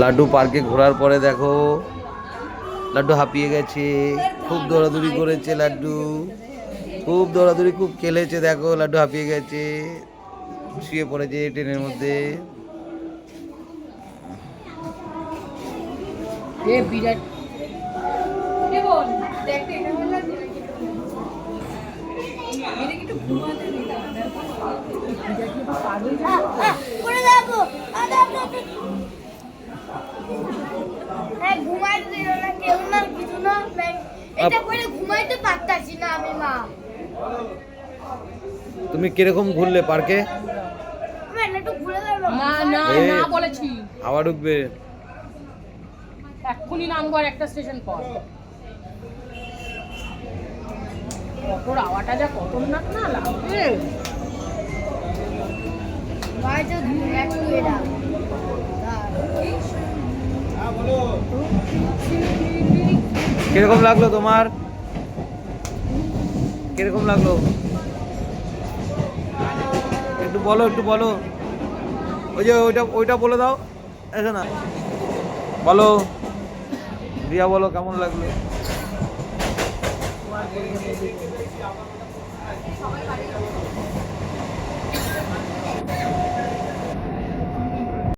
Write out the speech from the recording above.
লাড্ডু পার্কে ঘোরার পরে দেখো লাড্ডু হাঁপিয়ে গেছে, খুব দৌড়াদৌড়ি করেছে লাড্ডু, খুব দৌড়াদৌড়ি, খুব খেলেছে, দেখো লাড্ডু হাঁপিয়ে গেছে, শুয়ে পড়েছে ট্রেনের মধ্যে। বিরাট ঘুমাইতে দিল না কেউ না কিছু না, এটা করে ঘুমাইতে পারতাছি না আমি মা। তুমি কিরকম ঘুরলে পার্কে? একটু ঘুরে যাবো না না না বলেছি, আবার ঢুকবে এক্ষুনি নামগড় একটা স্টেশন পর। অটোর আওয়াটা যা খতরনাক না লাগবে। বাড়িতে একটু এরা কিরকম লাগলো তোমার? কিরকম লাগলো একটু বলো, একটু বলো। ওই যে ওইটা ওইটা বলে দাও, এসো না, বলো রিয়া, বলো কেমন লাগলো?